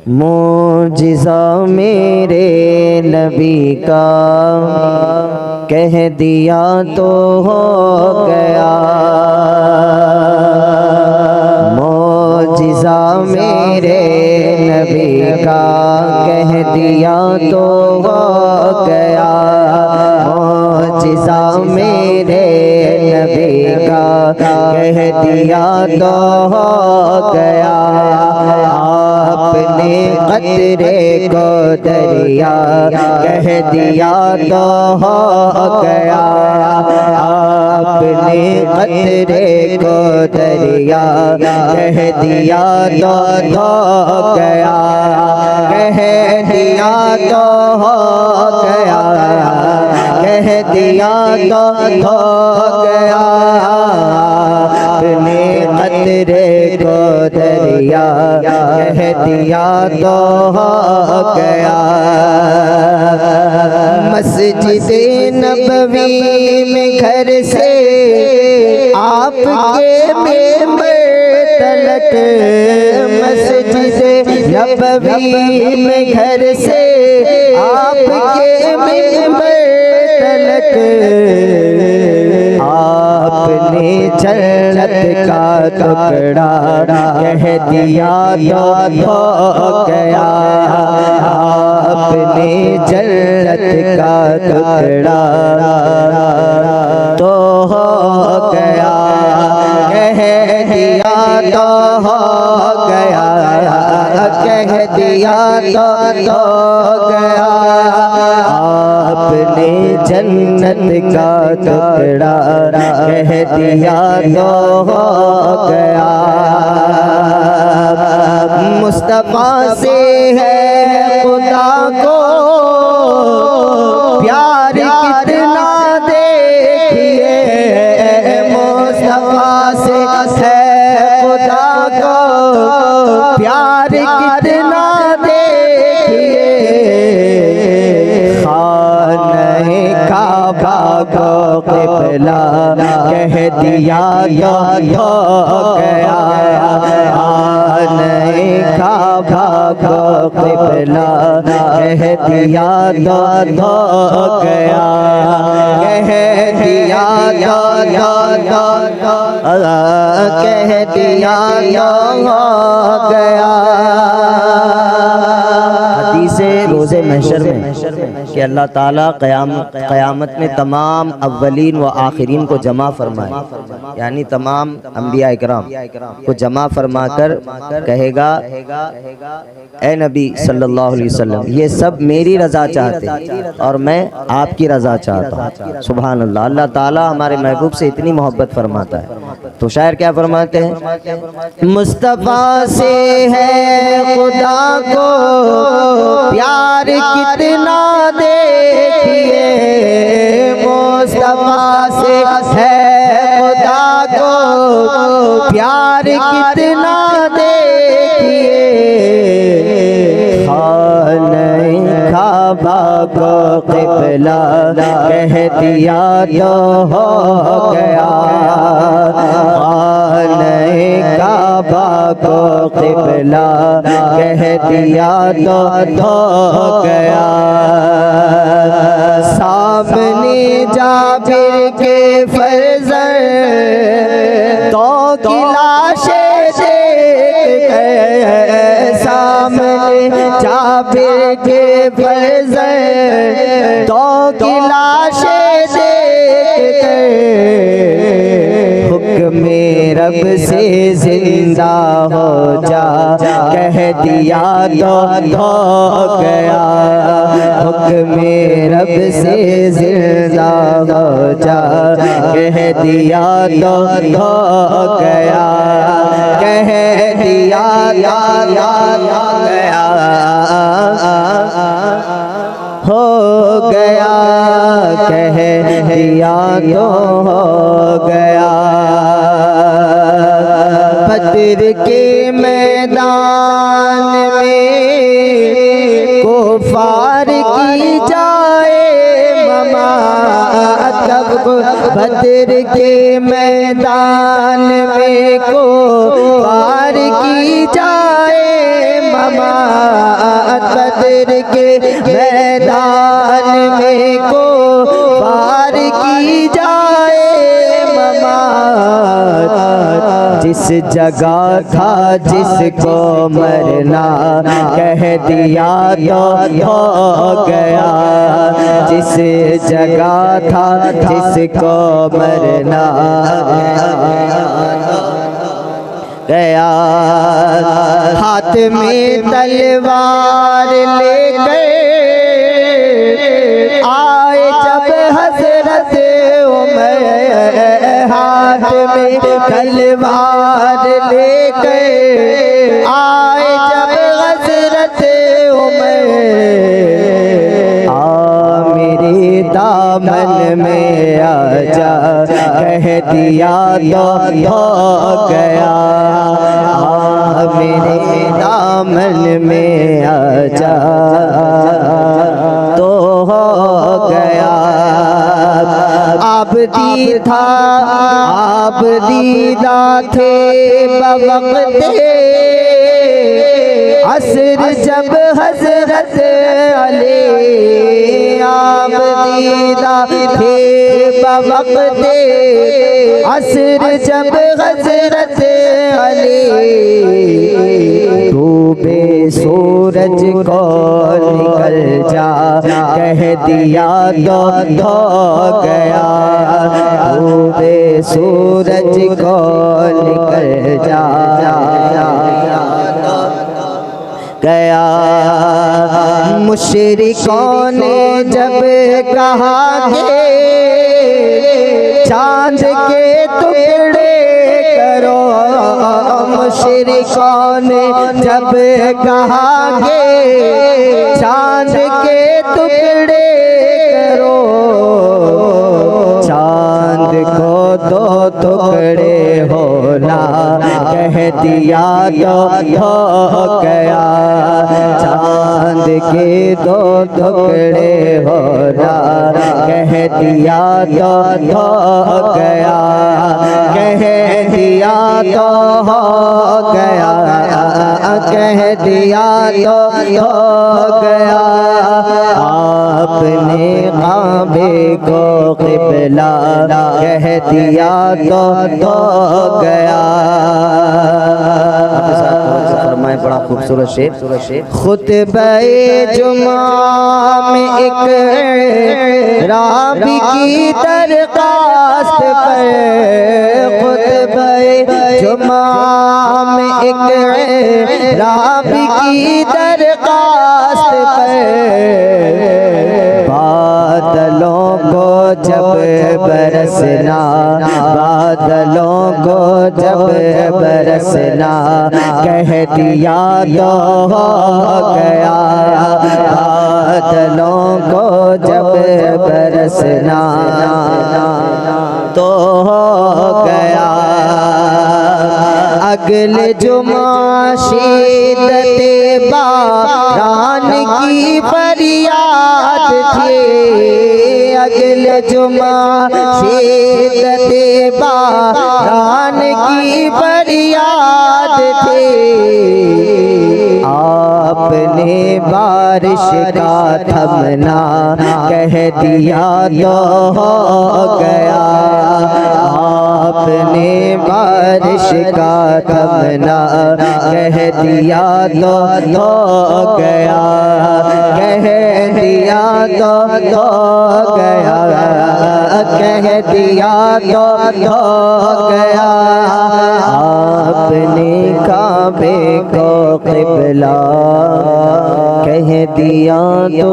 मोजिज़ा मेरे नबी का कह दिया तो हो गया। मोजिज़ा मेरे नबी का कह दिया तो हो गया। मोजिज़ा मेरे नबी का कह दिया तो हो गया। आपने कतरे को दरिया कह दिया तो हो गया। आपने कतरे को दरिया कह दिया तो हो गया। कह दिया तो हो गया। कह दिया तो हो गया। आपने कतरे को दरिया कह दिया तो हो गया। मस्जिद नबवी में घर से आपके मेंबर तलक। मस्जिद नबवी में घर से आपके मेंबर तलक। आपने जन्नत का टुकड़ा कह दिया तो हो गया। आपने जन्नत का टुकड़ा तो हो गया। कह दिया तो हो गया। कह दिया तो हो गया। आपने जन्नत का टुकड़ा कह दिया तो हो गया। मुस्तफा से है खुदा को प्यार कितना देखिए। मुस्तफा से है खुदा को प्यार कितना देखिए। खाने काबा को क़िबला कह दिया तो हो गया। खाने काबा को क़िबला कह दिया तो हो गया। कह दिया तो कह दिया तो हो गया। हदीसे रोज़े महशर में कि अल्लाह ताला क़यामत में तमाम अव्वलीन व आखिरीन को जमा फरमाए, यानी तमाम अंबिया इकराम को जमा फरमा कर कहेगा, ए नबी सल्लल्लाहु अलैहि वसल्लम, ये सब मेरी रज़ा चाहते और मैं आपकी रज़ा चाहता हूँ। सुभान अल्लाह। अल्लाह ताला हमारे महबूब से इतनी मोहब्बत फरमाता है। तो शायर क्या फरमाते हैं? मुस्तफ़ा से है खुदा को प्यार कितना देखिए। मुस्तफ़ा से है खुदा को प्यार कितना देखिए। खाने काबा को क़िबला कह दिया तो हो गया। खाने काबा को क़िबला कह दिया तो हो गया। सामने जाबिर के फर्जंद तो की लाशें देख गए। सामने जाबिर के फर्जंद तो की लाशें देख गए। हुक्म रब से जिंदा हो जा कह दिया तो हो गया। हुक्म रब से जिंदा हो जा कह दिया तो हो गया। कह दिया गया हो गया। कह दिया तो हो गया। बद्र के मैदान में कुफार की जाए ममात। बद्र के मैदान में कुफार की जाए ममात बदर के मैदान में को पार की जाए ममात। जिस जगह था जिसको मरना कह दिया तो हो गया। जिस जगह था जिसको मरना गया। हाथ में तलवार लेकर आए जब हजरत उमर, हाथ में तलवार लेकर आए जब हजरत उमर, मेरे दामन में आजा कह दिया तो हो गया। मेरे दामन में आजा तो हो गया। आप दीदा थे बवक्ते असर जब हजरत अली, आप दीदा थे बवक्ते असर जब हजरत अली। डूबे सूरज को निकल जा कह दिया तो हो गया। डूबे सूरज को निकल जा गया। मुशरिकों ने जब कहा के चांद के टुकड़े करो, मुशरिकों ने जब कहा के चांद के टुकड़े करो, चांद को दो टुकड़े होना कह दिया तो हो गया। चांद के दो टुकड़े होना कह दिया तो हो गया। कह दिया तो हो गया। कह दिया तो हो गया। आपने काबे को क़िबला कह दिया तो हो गया। बड़ा खूबसूरत शेर। खुतबे जुमा में एक राबी की दरखास्त पर, खुतबे जुमा में एक राबी की दरखास्त पर, बादलों को जब बरसना, बादलों को जब बरसना कह दिया तो हो गया। बादलों को जब बरसना तो हो गया। अगले जुमा शिद्दते बारान की फरियाद थी। अगले जुमा शिद्दते बारान की फरियाद थी। आपने बारिश का थमना कह दिया तो हो गया। आपने बारिश का थमना कह दिया तो हो गया। कह दिया तो हो गया। कह दिया तो हो गया। आपने काबे को क़िबला कह दिया तो